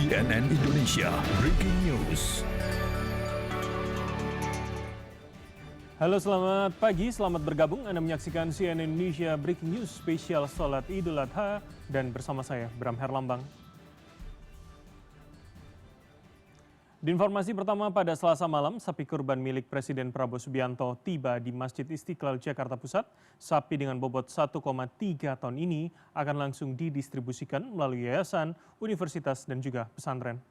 CNN Indonesia Breaking News. Halo, selamat pagi, selamat bergabung. Anda menyaksikan CNN Indonesia Breaking News spesial Salat Idul Adha dan bersama saya Bram Herlambang. Di informasi pertama, pada Selasa malam, sapi kurban milik Presiden Prabowo Subianto tiba di Masjid Istiqlal, Jakarta Pusat. Sapi dengan bobot 1,3 ton ini akan langsung didistribusikan melalui yayasan, universitas, dan juga pesantren.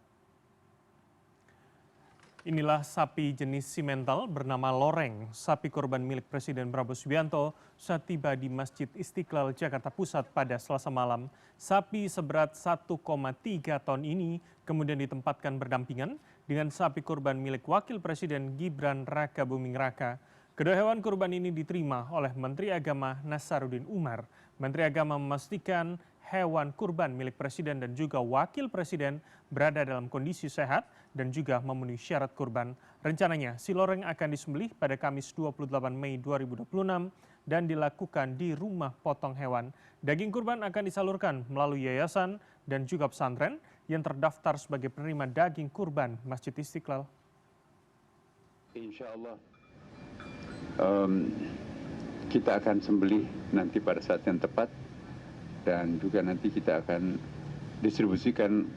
Inilah sapi jenis simental bernama Loreng, sapi kurban milik Presiden Prabowo Subianto saat tiba di Masjid Istiqlal, Jakarta Pusat pada Selasa malam. Sapi seberat 1,3 ton ini kemudian ditempatkan berdampingan dengan sapi kurban milik Wakil Presiden Gibran Raka Buming Raka. Kedua hewan kurban ini diterima oleh Menteri Agama Nasaruddin Umar. Menteri Agama memastikan hewan kurban milik Presiden dan juga Wakil Presiden berada dalam kondisi sehat dan juga memenuhi syarat kurban. Rencananya, si Loreng akan disembelih pada Kamis 28 Mei 2026 dan dilakukan di rumah potong hewan. Daging kurban akan disalurkan melalui yayasan dan juga pesantren yang terdaftar sebagai penerima daging kurban Masjid Istiqlal. Insya Allah kita akan sembelih nanti pada saat yang tepat. Dan juga nanti kita akan distribusikan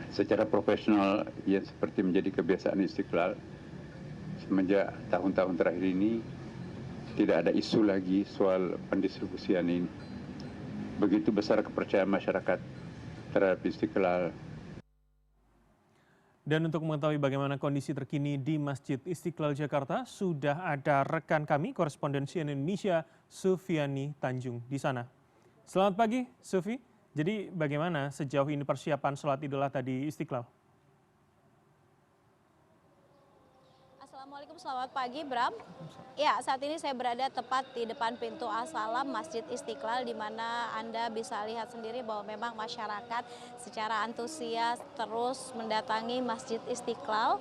secara profesional yang seperti menjadi kebiasaan Istiqlal. Semenjak tahun-tahun terakhir ini tidak ada isu lagi soal pendistribusian ini. Begitu besar kepercayaan masyarakat terhadap Istiqlal. Dan untuk mengetahui bagaimana kondisi terkini di Masjid Istiqlal Jakarta, sudah ada rekan kami, korespondensi Indonesia, Sufiani Tanjung di sana. Selamat pagi, Sufi. Jadi bagaimana sejauh ini persiapan sholat Idul Adha di Istiqlal? Assalamualaikum, selamat pagi Bram. Ya, saat ini saya berada tepat di depan pintu As-Salam Masjid Istiqlal, di mana Anda bisa lihat sendiri bahwa memang masyarakat secara antusias terus mendatangi Masjid Istiqlal.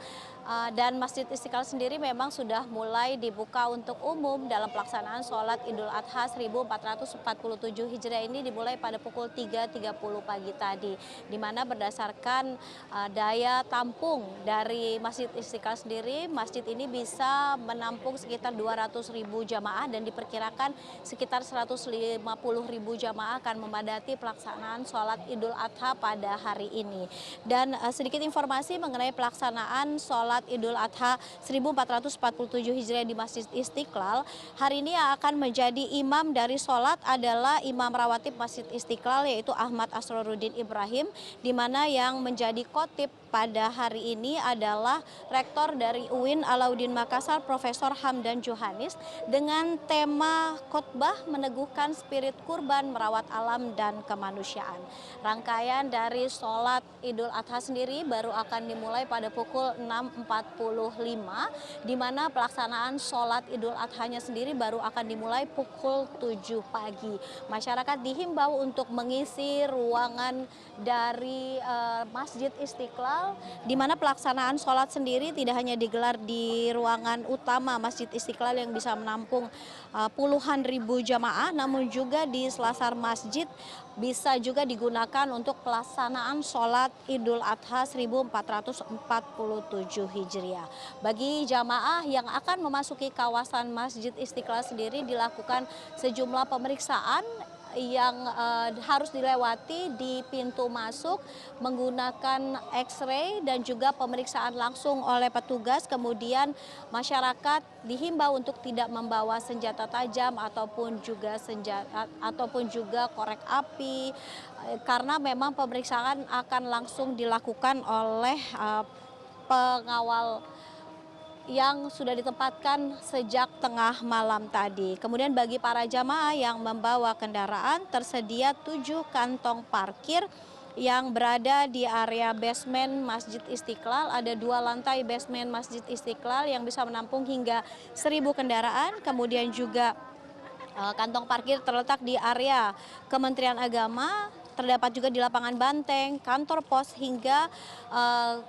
Dan Masjid Istiqlal sendiri memang sudah mulai dibuka untuk umum dalam pelaksanaan sholat Idul Adha 1447 Hijriah ini dimulai pada pukul 3.30 pagi tadi. Di mana berdasarkan daya tampung dari Masjid Istiqlal sendiri, masjid ini bisa menampung sekitar 200.000 jamaah dan diperkirakan sekitar 150.000 jamaah akan memadati pelaksanaan sholat Idul Adha pada hari ini. Dan sedikit informasi mengenai pelaksanaan sholat Idul Adha 1447 Hijriah di Masjid Istiqlal. Hari ini yang akan menjadi imam dari sholat adalah Imam Rawatib Masjid Istiqlal, yaitu Ahmad Asroruddin Ibrahim, di mana yang menjadi khotib pada hari ini adalah Rektor dari UIN Alauddin Makassar, Profesor Hamdan Johanis, dengan tema khotbah meneguhkan spirit kurban, merawat alam dan kemanusiaan. Rangkaian dari sholat Idul Adha sendiri baru akan dimulai pada pukul 6.45, di mana pelaksanaan sholat Idul Adhanya sendiri baru akan dimulai pukul 7 pagi. Masyarakat dihimbau untuk mengisi ruangan dari Masjid Istiqlal, di mana pelaksanaan sholat sendiri tidak hanya digelar di ruangan utama Masjid Istiqlal yang bisa menampung puluhan ribu jamaah, namun juga di selasar masjid bisa juga digunakan untuk pelaksanaan sholat Idul Adha 1447 Hijriah. Bagi jamaah yang akan memasuki kawasan Masjid Istiqlal sendiri dilakukan sejumlah pemeriksaan yang harus dilewati di pintu masuk menggunakan X-ray dan juga pemeriksaan langsung oleh petugas. Kemudian masyarakat dihimbau untuk tidak membawa senjata tajam ataupun juga korek api, karena memang pemeriksaan akan langsung dilakukan oleh pengawal yang sudah ditempatkan sejak tengah malam tadi. Kemudian bagi para jamaah yang membawa kendaraan, tersedia 7 kantong parkir yang berada di area basement Masjid Istiqlal. Ada 2 lantai basement Masjid Istiqlal yang bisa menampung hingga 1.000 kendaraan. Kemudian juga kantong parkir terletak di area Kementerian Agama, terdapat juga di lapangan Banteng, kantor pos hingga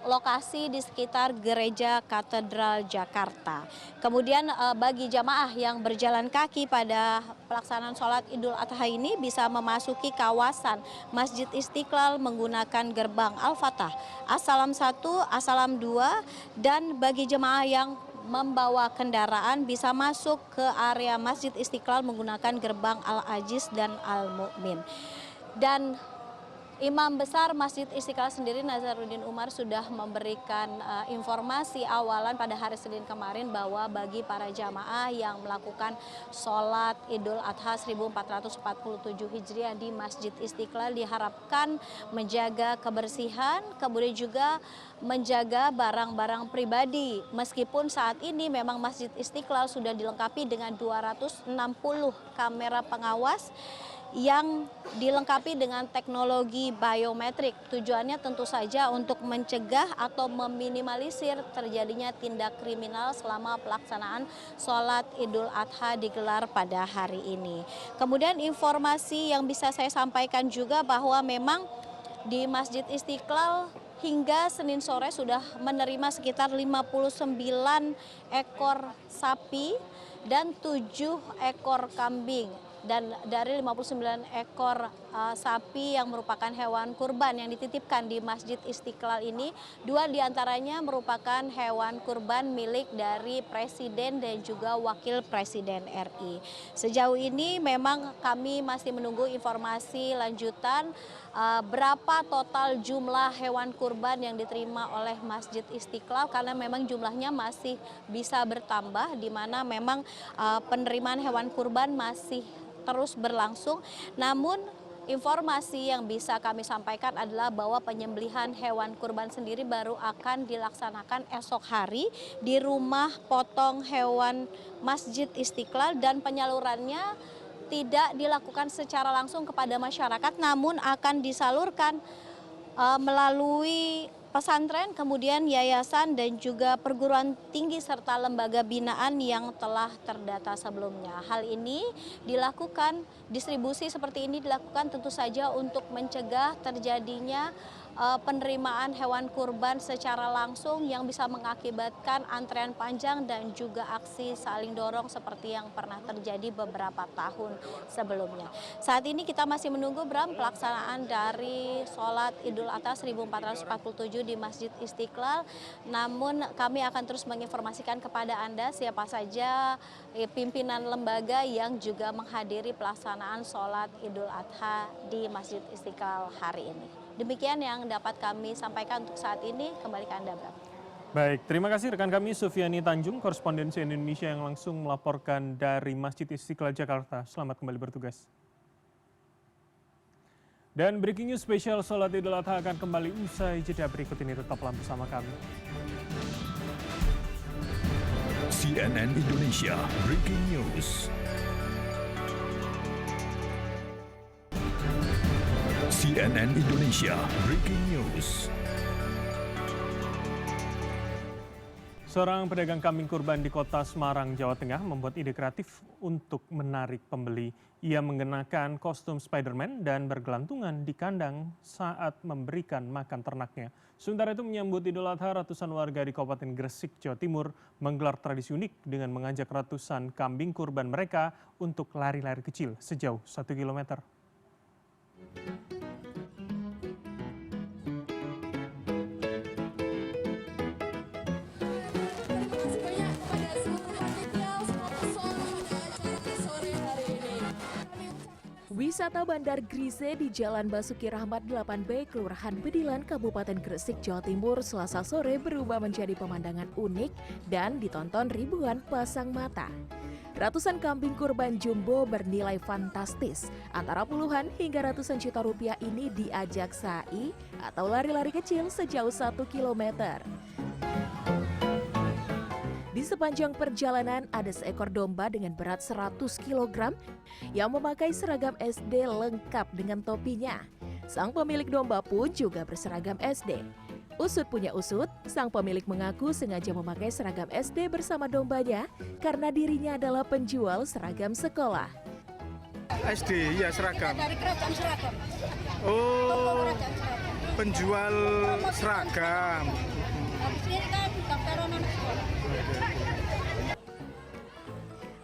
lokasi di sekitar Gereja Katedral Jakarta. Kemudian bagi jamaah yang berjalan kaki pada pelaksanaan sholat Idul Adha ini bisa memasuki kawasan Masjid Istiqlal menggunakan gerbang Al-Fatah, As-Salam 1, As-Salam 2, dan bagi jemaah yang membawa kendaraan bisa masuk ke area Masjid Istiqlal menggunakan gerbang Al-Aziz dan Al-Mu'min. Dan Imam Besar Masjid Istiqlal sendiri, Nazaruddin Umar, sudah memberikan informasi awalan pada hari Senin kemarin bahwa bagi para jamaah yang melakukan sholat Idul Adha 1447 Hijriah di Masjid Istiqlal diharapkan menjaga kebersihan, kemudian juga menjaga barang-barang pribadi. Meskipun saat ini memang Masjid Istiqlal sudah dilengkapi dengan 260 kamera pengawas yang dilengkapi dengan teknologi biometrik. Tujuannya tentu saja untuk mencegah atau meminimalisir terjadinya tindak kriminal selama pelaksanaan sholat Idul Adha digelar pada hari ini. Kemudian informasi yang bisa saya sampaikan juga bahwa memang di Masjid Istiqlal hingga Senin sore sudah menerima sekitar 59 ekor sapi dan 7 ekor kambing. Dan dari 59 ekor sapi yang merupakan hewan kurban yang dititipkan di Masjid Istiqlal ini, 2 diantaranya merupakan hewan kurban milik dari Presiden dan juga Wakil Presiden RI. Sejauh ini memang kami masih menunggu informasi lanjutan berapa total jumlah hewan kurban yang diterima oleh Masjid Istiqlal, karena memang jumlahnya masih bisa bertambah, di mana memang penerimaan hewan kurban masih terus berlangsung. Namun informasi yang bisa kami sampaikan adalah bahwa penyembelihan hewan kurban sendiri baru akan dilaksanakan esok hari di rumah potong hewan Masjid Istiqlal, dan penyalurannya tidak dilakukan secara langsung kepada masyarakat, namun akan disalurkan melalui pesantren, kemudian yayasan dan juga perguruan tinggi serta lembaga binaan yang telah terdata sebelumnya. Hal ini dilakukan, distribusi seperti ini dilakukan tentu saja untuk mencegah terjadinya penerimaan hewan kurban secara langsung yang bisa mengakibatkan antrean panjang dan juga aksi saling dorong seperti yang pernah terjadi beberapa tahun sebelumnya. Saat ini kita masih menunggu, Bram, pelaksanaan dari sholat Idul Adha 1447 di Masjid Istiqlal. Namun kami akan terus menginformasikan kepada Anda siapa saja pimpinan lembaga yang juga menghadiri pelaksanaan sholat Idul Adha di Masjid Istiqlal hari ini. Demikian yang dapat kami sampaikan untuk saat ini. Kembali ke Anda, Bram. Baik, terima kasih rekan kami Sufiani Tanjung, korespondensi Indonesia yang langsung melaporkan dari Masjid Istiqlal Jakarta. Selamat kembali bertugas. Dan breaking news spesial sholat Idul Adha akan kembali usai jeda berikut ini. Tetaplah bersama kami. CNN Indonesia Breaking News. CNN Indonesia Breaking News. Seorang pedagang kambing kurban di kota Semarang, Jawa Tengah membuat ide kreatif untuk menarik pembeli. Ia mengenakan kostum Spider-Man dan bergelantungan di kandang saat memberikan makan ternaknya. Sementara itu menyambut Idul Adha, ratusan warga di Kabupaten Gresik, Jawa Timur menggelar tradisi unik dengan mengajak ratusan kambing kurban mereka untuk lari-lari kecil sejauh 1 kilometer. Wisata Bandar Grise di Jalan Basuki Rahmat 8B, Kelurahan Bedilan, Kabupaten Gresik, Jawa Timur, Selasa sore berubah menjadi pemandangan unik dan ditonton ribuan pasang mata. Ratusan kambing kurban jumbo bernilai fantastis, antara puluhan hingga ratusan juta rupiah ini diajak sa'i atau lari-lari kecil sejauh 1 kilometer. Di sepanjang perjalanan ada seekor domba dengan berat 100 kg yang memakai seragam SD lengkap dengan topinya. Sang pemilik domba pun juga berseragam SD. Usut punya usut, sang pemilik mengaku sengaja memakai seragam SD bersama dombanya karena dirinya adalah penjual seragam sekolah. SD, ya seragam. Dari kerajaan seragam. Oh, penjual seragam. Habis ini kan daftaran anak sekolah.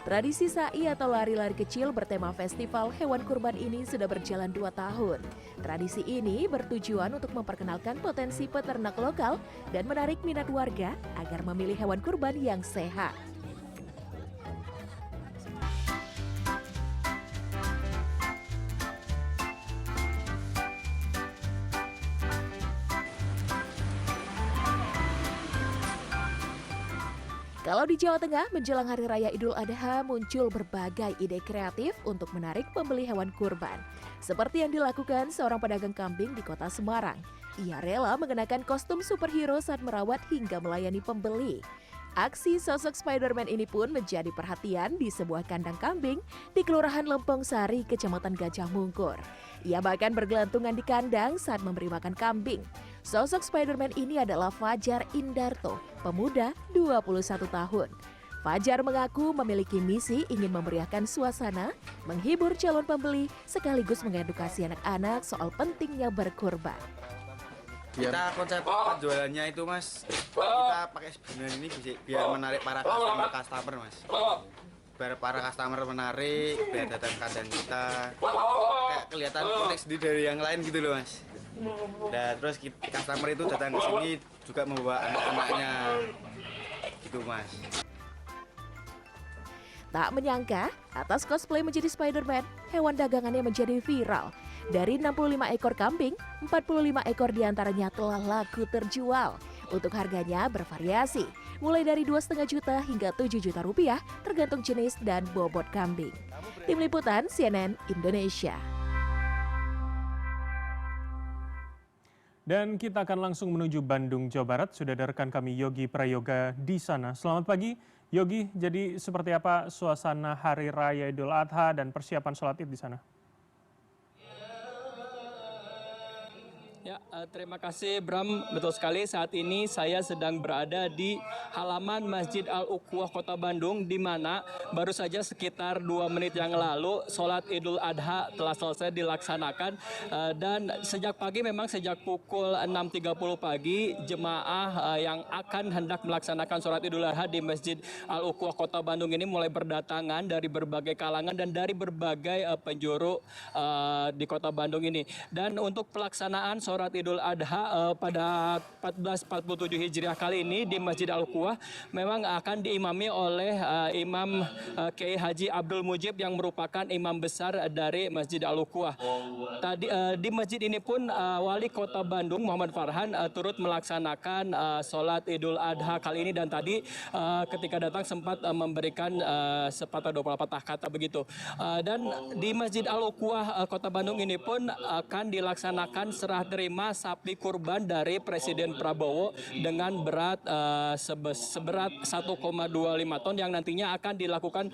Tradisi sa'i atau lari-lari kecil bertema festival hewan kurban ini sudah berjalan 2 tahun. Tradisi ini bertujuan untuk memperkenalkan potensi peternak lokal dan menarik minat warga agar memilih hewan kurban yang sehat. Kalau di Jawa Tengah, menjelang Hari Raya Idul Adha muncul berbagai ide kreatif untuk menarik pembeli hewan kurban. Seperti yang dilakukan seorang pedagang kambing di kota Semarang. Ia rela mengenakan kostum superhero saat merawat hingga melayani pembeli. Aksi sosok Spider-Man ini pun menjadi perhatian di sebuah kandang kambing di Kelurahan Lempong Sari, Kecamatan Gajah Mungkur. Ia bahkan bergelantungan di kandang saat memberi makan kambing. Sosok Spider-Man ini adalah Fajar Indarto, pemuda 21 tahun. Fajar mengaku memiliki misi ingin memeriahkan suasana, menghibur calon pembeli, sekaligus mengedukasi anak-anak soal pentingnya berkurban. Kita konsep penjualannya itu Mas, kita pakai Spider-Man ini biar menarik para customer Mas. Biar para customer menarik, biar datang ke kandang kita, kayak kelihatan unik sendiri dari yang lain gitu loh Mas. Dan terus customer itu datang ke sini juga membawa anak-anaknya gitu Mas. Tak menyangka, atas cosplay menjadi Spider-Man, hewan dagangannya menjadi viral. Dari 65 ekor kambing, 45 ekor diantaranya telah laku terjual. Untuk harganya bervariasi, mulai dari 2,5 juta hingga 7 juta rupiah, tergantung jenis dan bobot kambing. Tim Liputan CNN Indonesia. Dan kita akan langsung menuju Bandung, Jawa Barat. Sudah ada rekan kami Yogi Prayoga di sana. Selamat pagi, Yogi. Jadi seperti apa suasana Hari Raya Idul Adha dan persiapan sholat Id di sana? Ya, terima kasih Bram. Betul sekali, saat ini saya sedang berada di halaman Masjid Al-Ukhwah Kota Bandung, di mana baru saja sekitar 2 menit yang lalu sholat Idul Adha telah selesai dilaksanakan. Dan sejak pagi, memang sejak pukul 6.30 pagi, jemaah yang akan hendak melaksanakan sholat Idul Adha di Masjid Al-Ukhwah Kota Bandung ini mulai berdatangan dari berbagai kalangan dan dari berbagai penjuru di Kota Bandung ini. Dan untuk pelaksanaan sholat Idul Adha pada 1447 Hijriah kali ini di Masjid Al-Ukhwah memang akan diimami oleh Imam Kiai Haji Abdul Mujib yang merupakan imam besar dari Masjid Al-Ukhwah. Tadi di masjid ini pun Wali Kota Bandung Muhammad Farhan turut melaksanakan sholat Idul Adha kali ini, dan tadi ketika datang sempat memberikan sepatah 24 kata begitu. Dan di Masjid Al-Ukhwah Kota Bandung ini pun akan dilaksanakan serah terima sapi kurban dari Presiden Prabowo dengan berat seberat 1,25 ton yang nantinya akan dilakukan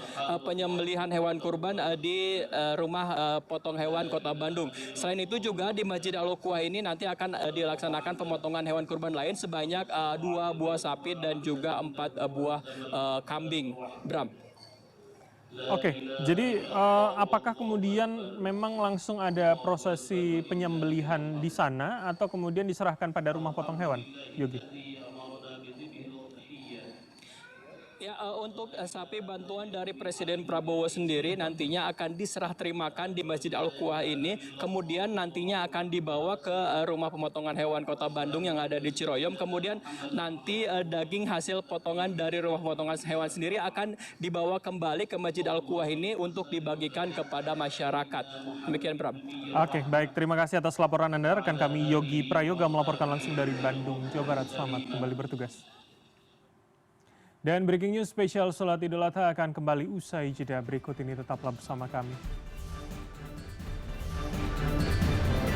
penyembelihan hewan kurban di rumah potong hewan Kota Bandung. Selain itu juga di Masjid Al-Ukhwah ini nanti akan dilaksanakan pemotongan hewan kurban lain sebanyak 2 buah sapi dan juga 4 buah kambing. Bram. Oke, jadi apakah kemudian memang langsung ada prosesi penyembelihan di sana atau kemudian diserahkan pada rumah potong hewan, Yogi? Ya, untuk sapi bantuan dari Presiden Prabowo sendiri nantinya akan diserah terimakan di Masjid Al-Ukhwah ini, kemudian nantinya akan dibawa ke rumah pemotongan hewan Kota Bandung yang ada di Ciroyom, kemudian nanti daging hasil potongan dari rumah pemotongan hewan sendiri akan dibawa kembali ke Masjid Al-Ukhwah ini untuk dibagikan kepada masyarakat. Demikian, Bram. Oke, baik. Terima kasih atas laporan Anda. Rekan kami Yogi Prayoga melaporkan langsung dari Bandung, Jawa Barat. Selamat kembali bertugas. Dan breaking news spesial sholat Idul Adha akan kembali usai jeda berikut ini, tetaplah bersama kami.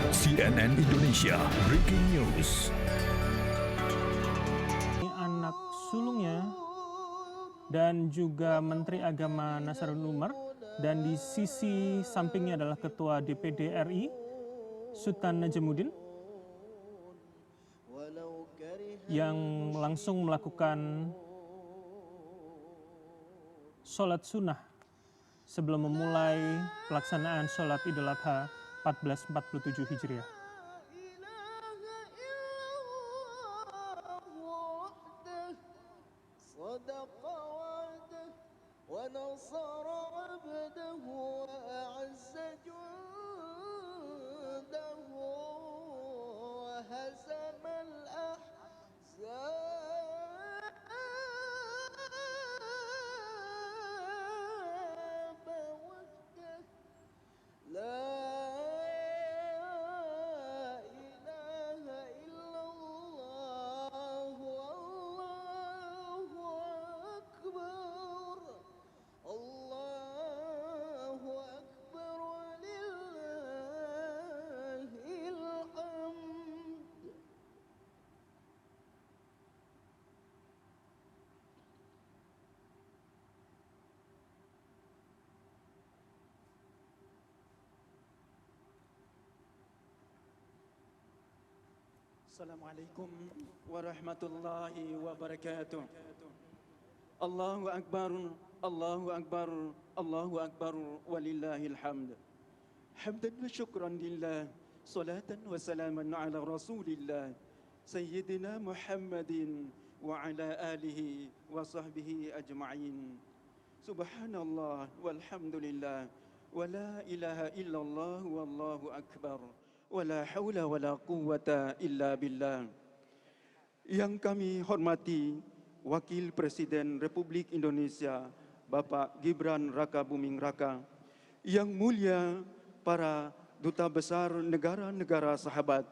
CNN Indonesia Breaking News. Anak sulungnya dan juga Menteri Agama Nasaruddin Umar, dan di sisi sampingnya adalah Ketua DPD RI Sultan Najamuddin yang langsung melakukan sholat sunnah sebelum memulai pelaksanaan sholat Idul Adha 1447 Hijriah. Assalamualaikum warahmatullahi wabarakatuh. Allahu Akbar, Allahu Akbar, Allahu Akbar, walillahil hamd. Hamdan wa syukran lillah, salatan wa salaman ala rasulillah, Sayyidina Muhammadin wa ala alihi wa sahbihi ajma'in. Subhanallah walhamdulillah, wa la ilaha illallah wallahu akbar. Wala haula wala quwwata illa billah. Yang kami hormati Wakil Presiden Republik Indonesia Bapak Gibran Raka Buming Raka, yang mulia para duta besar negara-negara sahabat,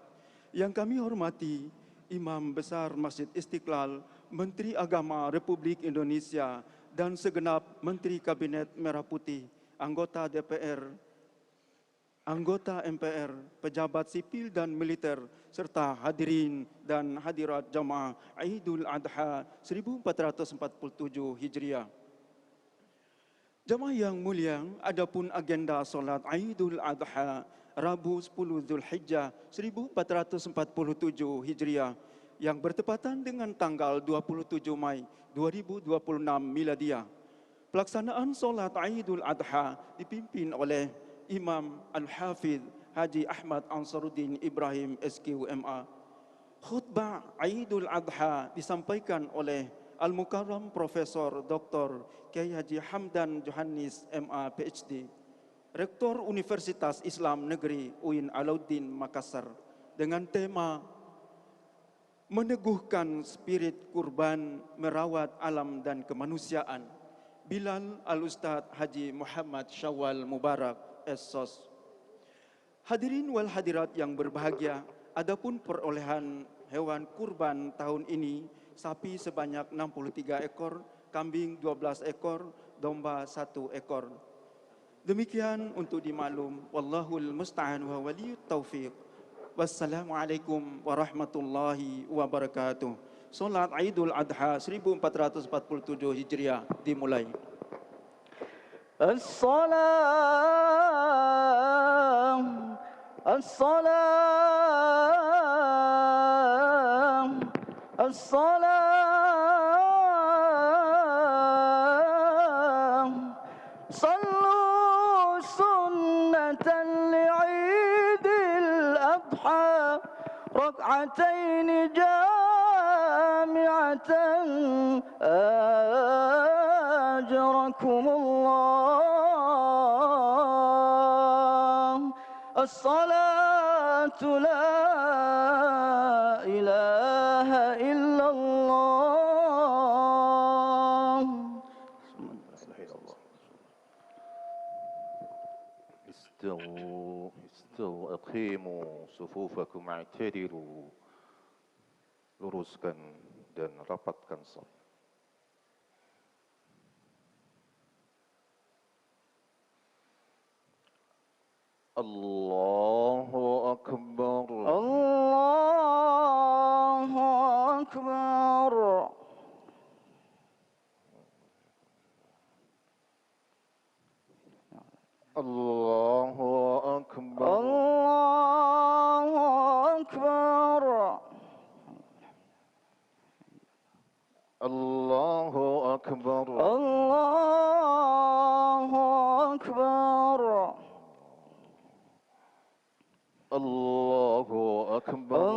yang kami hormati Imam Besar Masjid Istiqlal, Menteri Agama Republik Indonesia dan segenap Menteri Kabinet Merah Putih, anggota DPR, anggota MPR, pejabat sipil dan militer, serta hadirin dan hadirat jamaah Aidul Adha 1447 Hijriah. Jamaah yang mulia, adapun agenda solat Aidul Adha Rabu 10 Zulhijjah 1447 Hijriah yang bertepatan dengan tanggal 27 Mei 2026 Miladiah. Pelaksanaan solat Aidul Adha dipimpin oleh Imam Al-Hafidh Haji Ahmad Ansaruddin Ibrahim SQMA. Khutbah Aidul Adha disampaikan oleh Al-Mukarram Profesor Dr. Kiai Haji Hamdan Johannes MA PhD, Rektor Universitas Islam Negeri UIN Alauddin Makassar, dengan tema meneguhkan spirit kurban merawat alam dan kemanusiaan. Bilal Al-Ustadz Haji Muhammad Syawal Mubarak SSOS. Hadirin wal hadirat yang berbahagia, adapun perolehan hewan kurban tahun ini, sapi sebanyak 63 ekor, kambing 12 ekor, domba 1 ekor. Demikian untuk dimaklum. Wallahul musta'an wa waliyut taufiq. Wassalamualaikum warahmatullahi wabarakatuh. Salat Aidul Adha 1447 Hijriah dimulai. As-salam, as-salam, as-salam. Sallu sunnatan li'idil adha, rak'atain jami'atan ajrakumullah. As-salatu la ilaha illallah. استووا أقيموا صفوفكم اعتدلوا. Luruskan dan rapatkan shaf. Allahu Akbar. Allahu Akbar. Allahu Akbar. Allahu Akbar. Allahu Akbar. Allahu Akbar. أكبر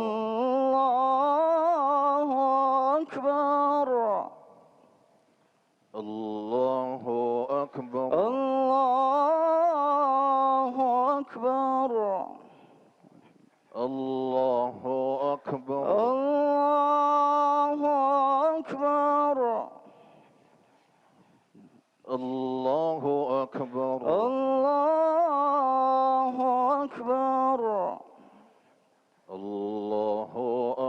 الله أكبر الله أكبر الله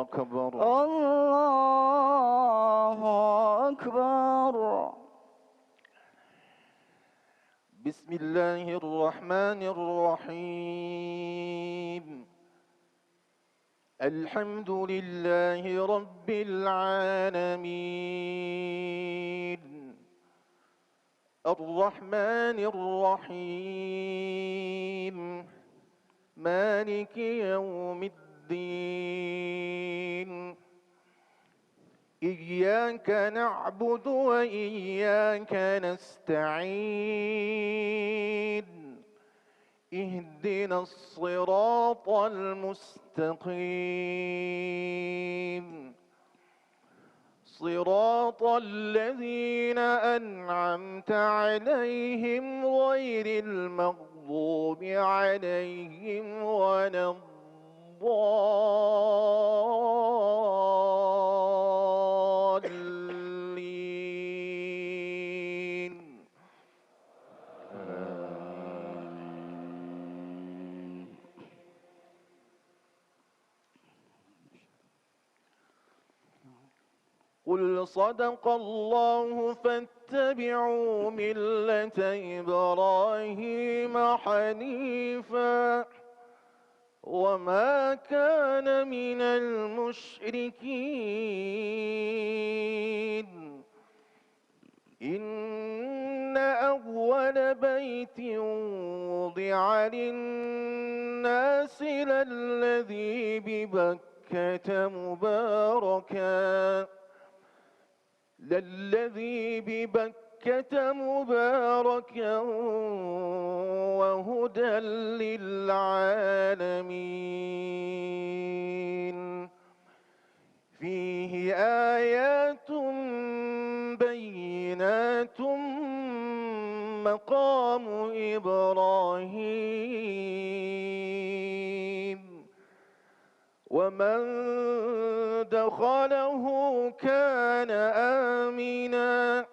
أكبر الله أكبر بسم الله الرحمن الرحيم الحمد لله رب العالمين الرحمن الرحيم مالك يوم الدين إياك نعبد وإياك نستعين اهدنا الصراط المستقيم صراط الذين أنعمت عليهم غير المغضوب عليهم ولا الضالين قل صدق الله فاتبعوا ملة إبراهيم حنيفا وما كان من المشركين إن أول بيت وضع للناس للذي ببكة مباركا وهدى للعالمين فيه آيات بينات مقام إبراهيم ومن دخله كان آمنا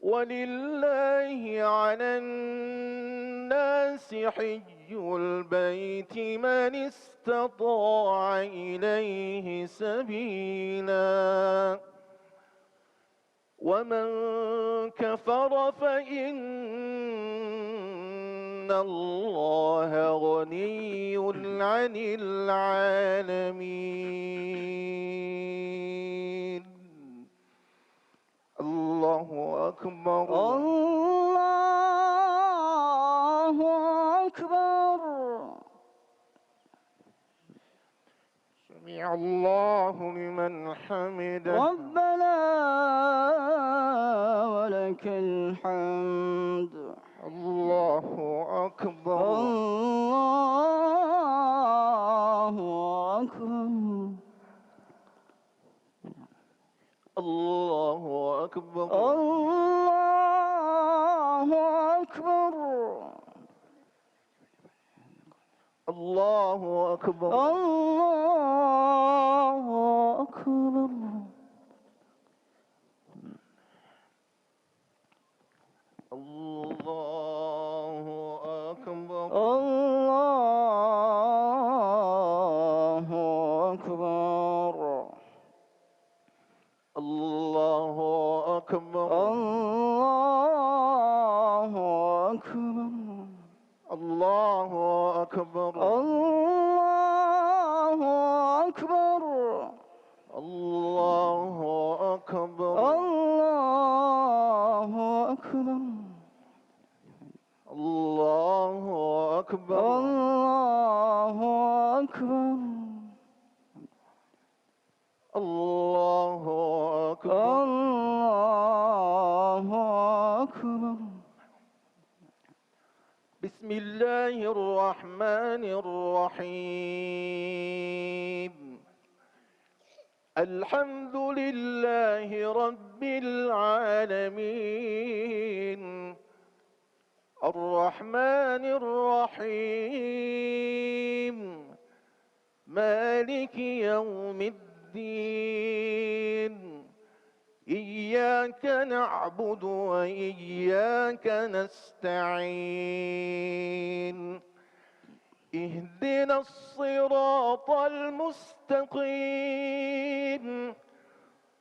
ولله على الناس حج البيت من استطاع إليه سبيلا ومن كفر فإن الله غني عن العالمين الله أكبر الله أكبر سمع الله لمن حمده ربنا ولك الحمد الله أكبر الله أكبر الله أكبر الله أكبر الله أكبر الله أكبر الله أكبر الله أكبر الله أكبر الله أكبر الله أكبر الله أكبر الله أكبر الله أكبر الله أكبر الله أكبر الله أكبر الله أكبر بسم الله الرحمن الرحيم الحمد لله رب العالمين الرحمن الرحيم مالك يوم الدين إياك نعبد وإياك نستعين اهدنا الصراط المستقيم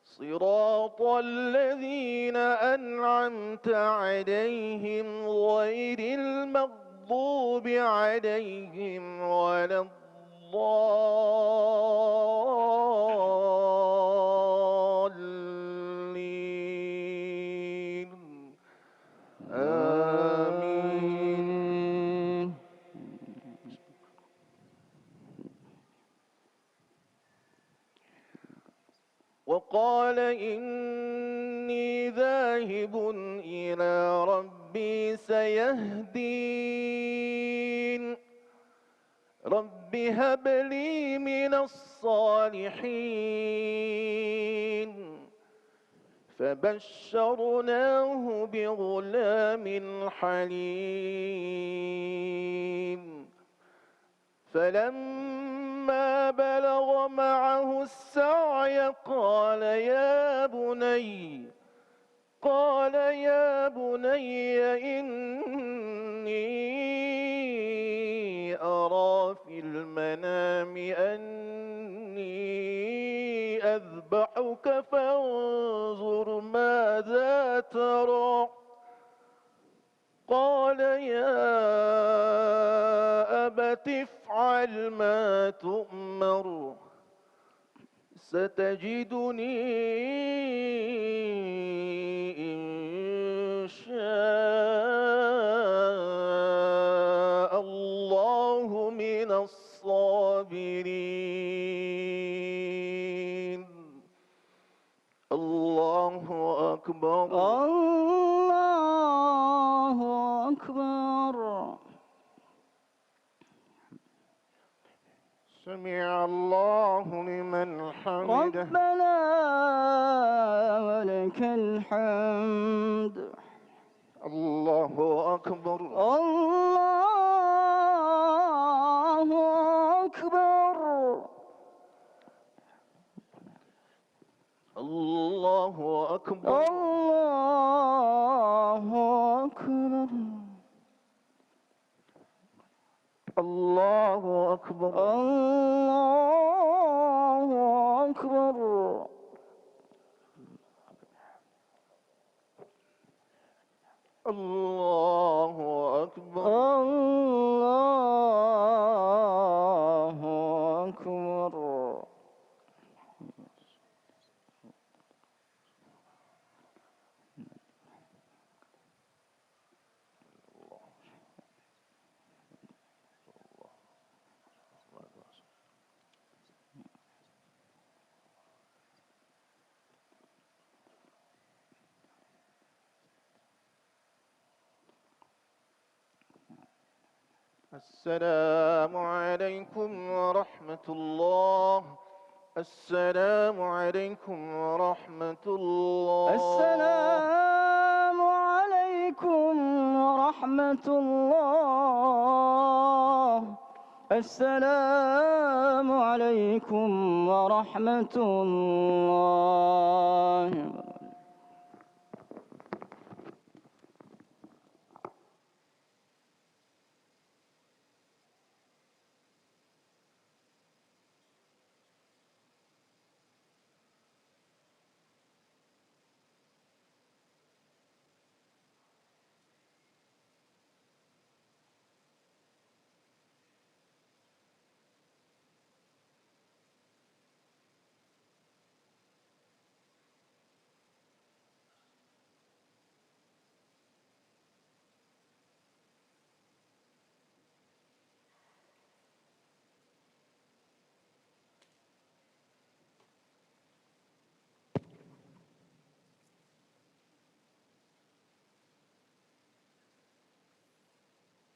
صراط الذين أنعمت عليهم غير المغضوب عليهم ولا الضالين آمين. وقال إني ذاهب إلى ربي سيهدين رب هب لي من الصالحين فبشرناه بغلام حليم فلما بلغ معه السعي قال يا بني إني أرى في المنام أني أذبحك فانظر ماذا ترى قال يا أبت افعل ما تؤمر ستجدني إن شاء الله من الصابرين. الله أكبر. الله أكبر. سمع الله لمن حمده. ربنا ولك الحمد. الله أكبر. الله أكبر. الله أكبر. الله أكبر. الله أكبر. الله أكبر. الله أكبر. الله أكبر. السلام عليكم ورحمة الله. السلام عليكم ورحمة الله. السلام عليكم ورحمة الله. السلام عليكم ورحمة الله.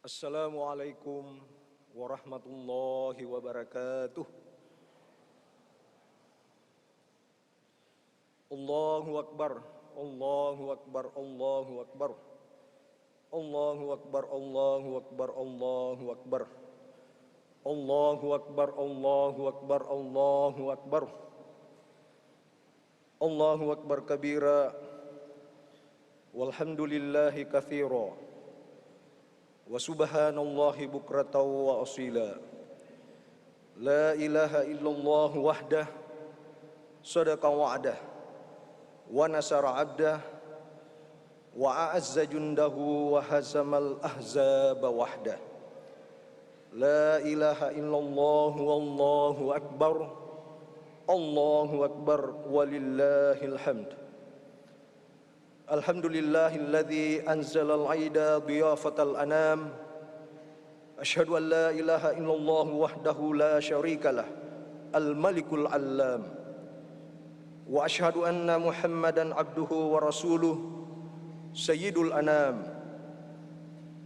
Assalamualaikum warahmatullahi wabarakatuh. Allahu Akbar, Allahu Akbar, Allahu Akbar. Allahu Akbar, Allahu Akbar, Allahu Akbar. Allahu Akbar, Allahu Akbar, Allahu Akbar. Allahu Akbar kabira. Walhamdulillahi katsira. Wa subhanallahi bukratan wa asila. La ilaha illallah wahdah. Sadaqa wa'dah. Wa nasara 'abdah. Wa a'azza jundahu wa hazamal ahzaba wahdah. La ilaha illallah wallahu akbar. Allahu akbar walillahil hamd. Alhamdulillahilladzi anzala al-'aida diyafatal anam. Asyhadu an la ilaha illallah wahdahu la syarikalah. Al-malikul allam. Wa asyhadu anna Muhammadan abduhu wa rasuluh. Sayyidul anam.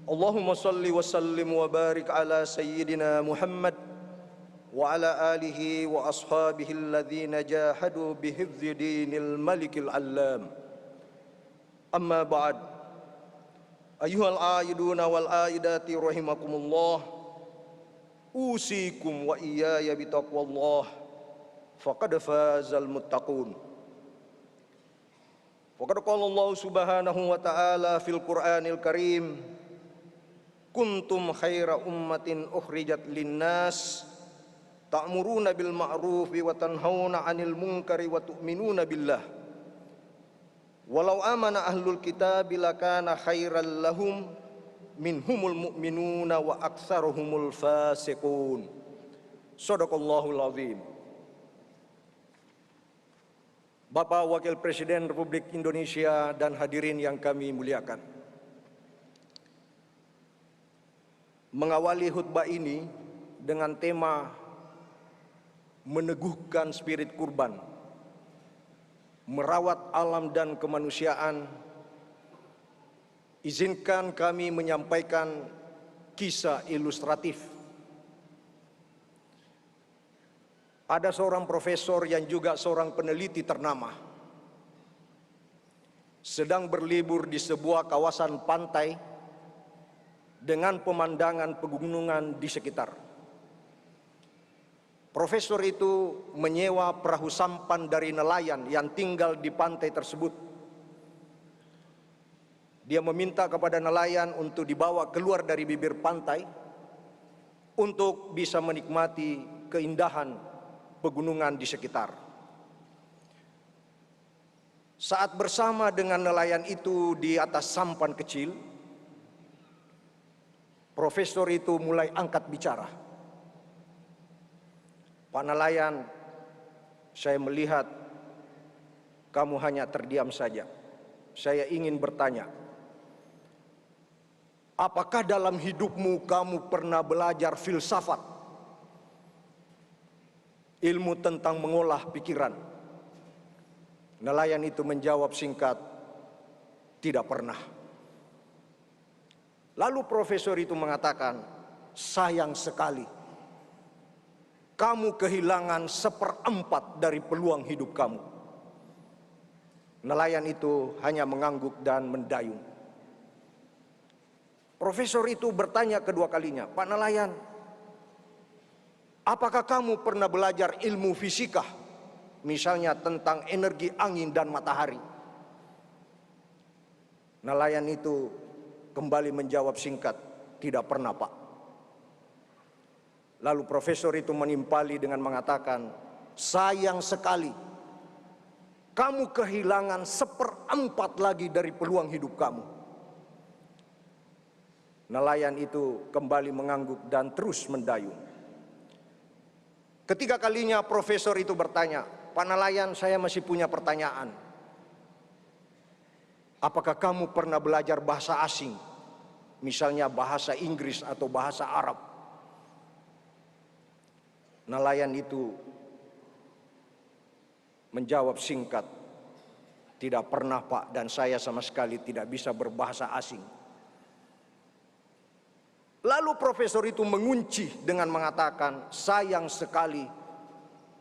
Allahumma salli wa sallim wa barik ala sayyidina Muhammad wa ala alihi wa ashabihi alladhina jahadu bihifzi dinil malikil allam. Amma ba'd. Ayyuhal aiduna wal aidati rahimakumullah. Usikum wa iyaya bitaqwallah. Faqad fazal muttaqun. Faqad qala Allah subhanahu wa ta'ala fil Qur'anil Karim, kuntum khaira ummatin ukhrijat linnas ta'muruna bil ma'rufi wa tanhauna 'anil munkari wa tu'minuna billah. Walau amana ahlul kitab lakana khairal lahum minhumul mu'minuna wa aktsaruhumul fasiqun. Shadaqallahul azim. Bapak Wakil Presiden Republik Indonesia dan hadirin yang kami muliakan. Mengawali khutbah ini dengan tema meneguhkan spirit kurban, merawat alam dan kemanusiaan, izinkan kami menyampaikan kisah ilustratif. Ada seorang profesor yang juga seorang peneliti ternama sedang berlibur di sebuah kawasan pantai dengan pemandangan pegunungan di sekitar. Profesor itu menyewa perahu sampan dari nelayan yang tinggal di pantai tersebut. Dia meminta kepada nelayan untuk dibawa keluar dari bibir pantai untuk bisa menikmati keindahan pegunungan di sekitar. Saat bersama dengan nelayan itu di atas sampan kecil, profesor itu mulai angkat bicara. Pak nelayan, saya melihat kamu hanya terdiam saja. Saya ingin bertanya, apakah dalam hidupmu kamu pernah belajar filsafat? Ilmu tentang mengolah pikiran. Nelayan itu menjawab singkat, tidak pernah. Lalu profesor itu mengatakan, sayang sekali, kamu kehilangan 1/4 dari peluang hidup kamu. Nelayan itu hanya mengangguk dan mendayung. Profesor itu bertanya kedua kalinya, Pak nelayan, apakah kamu pernah belajar ilmu fisika, misalnya tentang energi angin dan matahari? Nelayan itu kembali menjawab singkat, tidak pernah Pak. Lalu profesor itu menimpali dengan mengatakan, sayang sekali, kamu kehilangan 1/4 lagi dari peluang hidup kamu. Nelayan itu kembali mengangguk dan terus mendayung. Ketiga kalinya profesor itu bertanya, Pak nelayan, saya masih punya pertanyaan. Apakah kamu pernah belajar bahasa asing? Misalnya bahasa Inggris atau bahasa Arab? Nelayan itu menjawab singkat, tidak pernah Pak, dan saya sama sekali tidak bisa berbahasa asing. Lalu profesor itu mengunci dengan mengatakan, sayang sekali,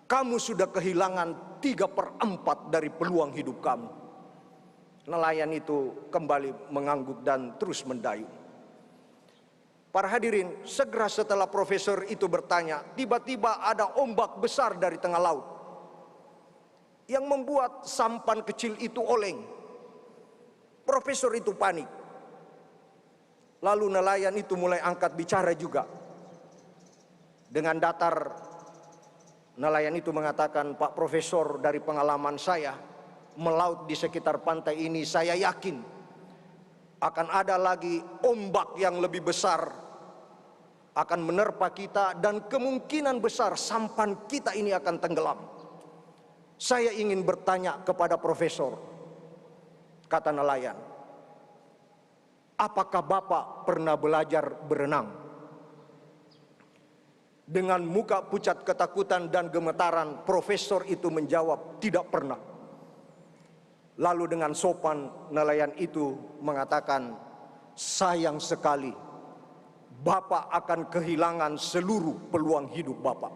Kamu sudah kehilangan 3/4 dari peluang hidup kamu. Nelayan itu kembali mengangguk dan terus mendayung. Para hadirin, segera setelah profesor itu bertanya, tiba-tiba ada ombak besar dari tengah laut yang membuat sampan kecil itu oleng. Profesor itu panik. Lalu nelayan itu mulai angkat bicara juga. Dengan datar, nelayan itu mengatakan, Pak Profesor, dari pengalaman saya melaut di sekitar pantai ini, saya yakin akan ada lagi ombak yang lebih besar akan menerpa kita, dan kemungkinan besar sampan kita ini akan tenggelam. Saya ingin bertanya kepada Profesor, kata nelayan, apakah Bapak pernah belajar berenang? Dengan muka pucat ketakutan dan gemetaran, Profesor itu menjawab, tidak pernah. Lalu dengan sopan, nelayan itu mengatakan, sayang sekali, Bapak akan kehilangan seluruh peluang hidup Bapak.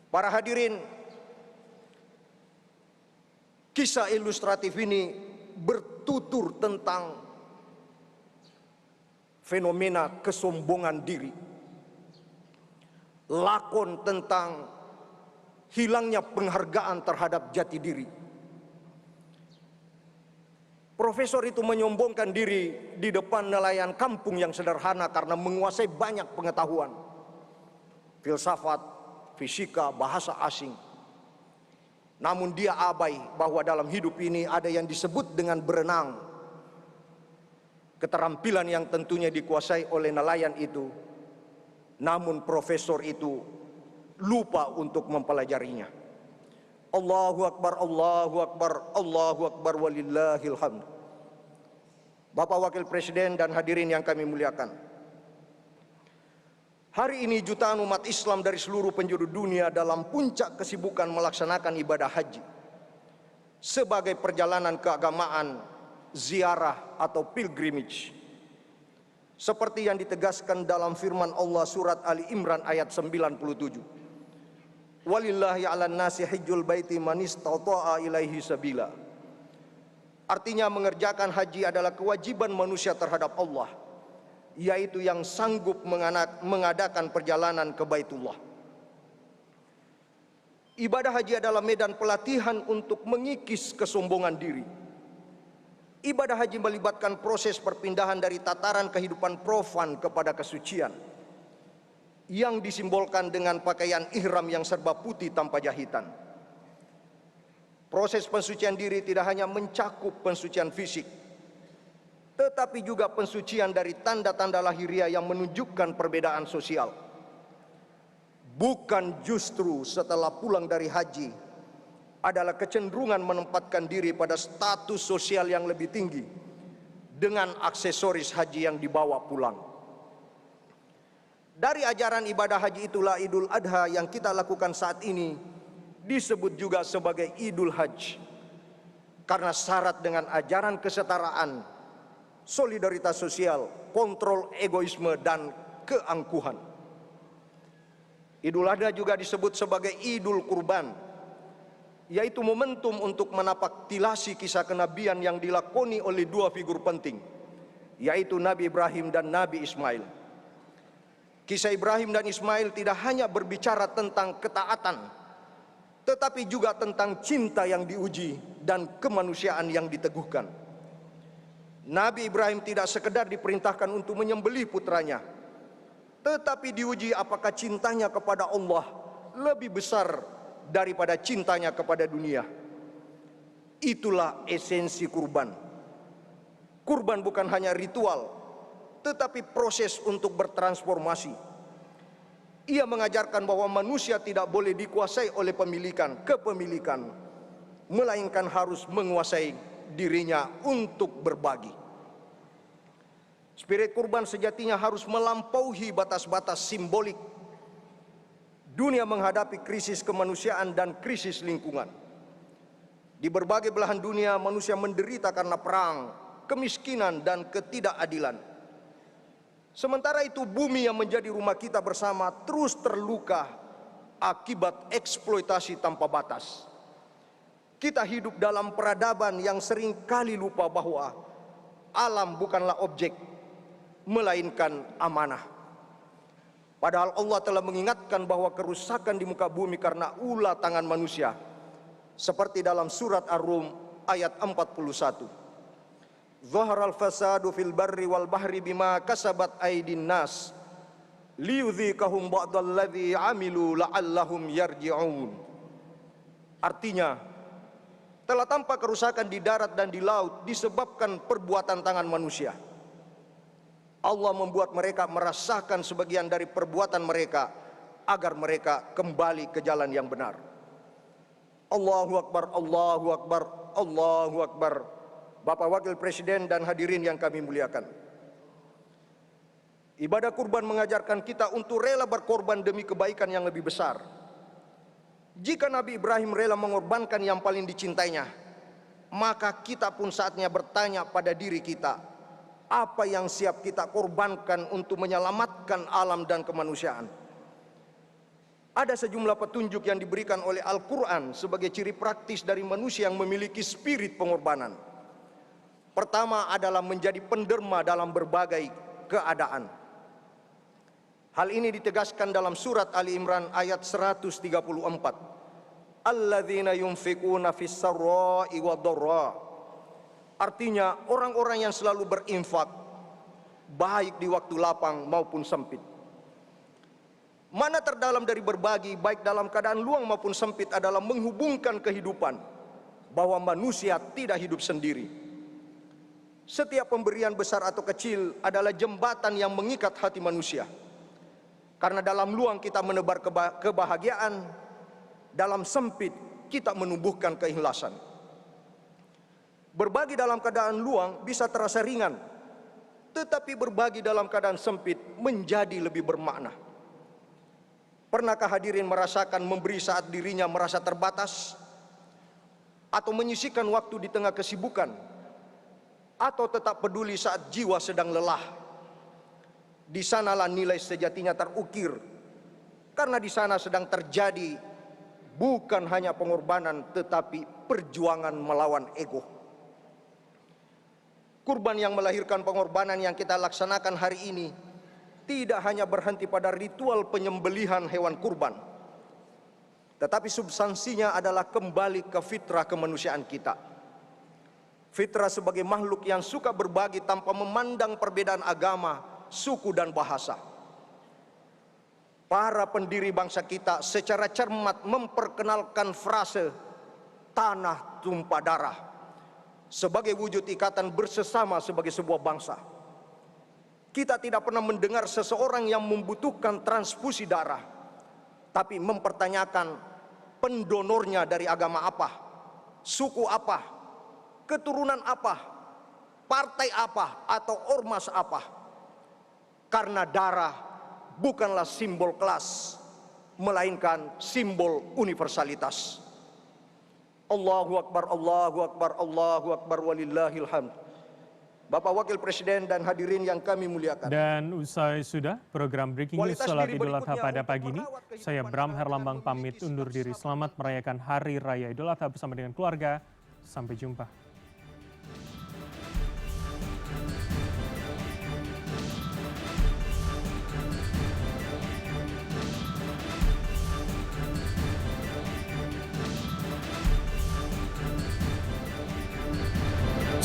Para hadirin, kisah ilustratif ini bertutur tentang fenomena kesombongan diri. Lakon tentang hilangnya penghargaan terhadap jati diri. Profesor itu menyombongkan diri di depan nelayan kampung yang sederhana karena menguasai banyak pengetahuan, filsafat, fisika, bahasa asing. Namun dia abai bahwa dalam hidup ini ada yang disebut dengan berenang. Keterampilan yang tentunya dikuasai oleh nelayan itu. Namun profesor itu lupa untuk mempelajarinya. Allahu Akbar, Allahu Akbar, Allahu Akbar, walillahil hamd. Bapak Wakil Presiden dan hadirin yang kami muliakan, hari ini jutaan umat Islam dari seluruh penjuru dunia dalam puncak kesibukan melaksanakan ibadah haji sebagai perjalanan keagamaan, ziarah atau pilgrimage, seperti yang ditegaskan dalam firman Allah surat Ali Imran ayat 97. Walillahi 'alan nasi hajjul baiti man istata'a ilaihi sabila. Artinya mengerjakan haji adalah kewajiban manusia terhadap Allah, yaitu yang sanggup mengadakan perjalanan ke Baitullah. Ibadah haji adalah medan pelatihan untuk mengikis kesombongan diri. Ibadah haji melibatkan proses perpindahan dari tataran kehidupan profan kepada kesucian, yang disimbolkan dengan pakaian ihram yang serba putih tanpa jahitan. Proses pensucian diri tidak hanya mencakup pensucian fisik, tetapi juga pensucian dari tanda-tanda lahiriah yang menunjukkan perbedaan sosial. Bukan justru setelah pulang dari haji adalah kecenderungan menempatkan diri pada status sosial yang lebih tinggi dengan aksesoris haji yang dibawa pulang. Dari ajaran ibadah haji itulah Idul Adha yang kita lakukan saat ini disebut juga sebagai Idul Hajj, karena syarat dengan ajaran kesetaraan, solidaritas sosial, kontrol egoisme dan keangkuhan. Idul Adha juga disebut sebagai Idul Kurban, yaitu momentum untuk menapaktilasi kisah kenabian yang dilakoni oleh dua figur penting, yaitu Nabi Ibrahim dan Nabi Ismail. Kisah Ibrahim dan Ismail tidak hanya berbicara tentang ketaatan, tetapi juga tentang cinta yang diuji dan kemanusiaan yang diteguhkan. Nabi Ibrahim tidak sekedar diperintahkan untuk menyembelih putranya, tetapi diuji apakah cintanya kepada Allah lebih besar daripada cintanya kepada dunia. Itulah esensi kurban. Kurban bukan hanya ritual, tetapi proses untuk bertransformasi. Ia mengajarkan bahwa manusia tidak boleh dikuasai oleh kepemilikan, melainkan harus menguasai dirinya untuk berbagi. Spirit kurban sejatinya harus melampaui batas-batas simbolik. Dunia menghadapi krisis kemanusiaan dan krisis lingkungan. Di berbagai belahan dunia manusia menderita karena perang, kemiskinan dan ketidakadilan. Sementara itu bumi yang menjadi rumah kita bersama terus terluka akibat eksploitasi tanpa batas. Kita hidup dalam peradaban yang sering kali lupa bahwa alam bukanlah objek, melainkan amanah. Padahal Allah telah mengingatkan bahwa kerusakan di muka bumi karena ulah tangan manusia. Seperti dalam surat Ar-Rum ayat 41. Zaharal fasadu fil barri wal bahri bima kasabat aydin nas liyudhikahum ba'dalladzi amilu la'allahum yarji'un. Artinya, telah tampak kerusakan di darat dan di laut disebabkan perbuatan tangan manusia. Allah membuat mereka merasakan sebagian dari perbuatan mereka agar mereka kembali ke jalan yang benar. Allahu Akbar, Allahu Akbar, Allahu Akbar. Bapak Wakil Presiden dan hadirin yang kami muliakan. Ibadah kurban mengajarkan kita untuk rela berkorban demi kebaikan yang lebih besar. Jika Nabi Ibrahim rela mengorbankan yang paling dicintainya, maka kita pun saatnya bertanya pada diri kita, apa yang siap kita korbankan untuk menyelamatkan alam dan kemanusiaan? Ada sejumlah petunjuk yang diberikan oleh Al-Quran sebagai ciri praktis dari manusia yang memiliki spirit pengorbanan. Pertama adalah menjadi penderma dalam berbagai keadaan. Hal ini ditegaskan dalam surat Ali Imran ayat 134. Alladzina yunfikuna fis sarra'i wad-dharra. Artinya orang-orang yang selalu berinfak baik di waktu lapang maupun sempit. Mana terdalam dari berbagi baik dalam keadaan luang maupun sempit adalah menghubungkan kehidupan, bahwa manusia tidak hidup sendiri. Setiap pemberian besar atau kecil adalah jembatan yang mengikat hati manusia. Karena dalam luang kita menebar kebahagiaan, dalam sempit kita menumbuhkan keikhlasan. Berbagi dalam keadaan luang bisa terasa ringan, tetapi berbagi dalam keadaan sempit menjadi lebih bermakna. Pernahkah hadirin merasakan memberi saat dirinya merasa terbatas? Atau menyisihkan waktu di tengah kesibukan? Atau tetap peduli saat jiwa sedang lelah? Di sanalah nilai sejatinya terukir, karena di sana sedang terjadi bukan hanya pengorbanan tetapi perjuangan melawan ego. Kurban yang melahirkan pengorbanan yang kita laksanakan hari ini tidak hanya berhenti pada ritual penyembelihan hewan kurban, tetapi substansinya adalah kembali ke fitrah kemanusiaan kita. Fitrah sebagai makhluk yang suka berbagi tanpa memandang perbedaan agama, suku dan bahasa. Para pendiri bangsa kita secara cermat memperkenalkan frase tanah tumpah darah sebagai wujud ikatan bersesama sebagai sebuah bangsa. Kita tidak pernah mendengar seseorang yang membutuhkan transfusi darah, tapi mempertanyakan pendonornya dari agama apa, suku apa, keturunan apa, partai apa, atau ormas apa. Karena darah bukanlah simbol kelas, melainkan simbol universalitas. Allahu Akbar, Allahu Akbar, Allahu Akbar, walillahil hamd. Bapak Wakil Presiden dan hadirin yang kami muliakan. Dan usai sudah program Breaking News Salat Idul Adha pada pagi ini, saya Bram Herlambang pamit undur diri. Selamat merayakan Hari Raya Idul Adha bersama dengan keluarga. Sampai jumpa.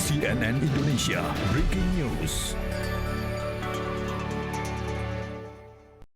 CNN Indonesia Breaking News.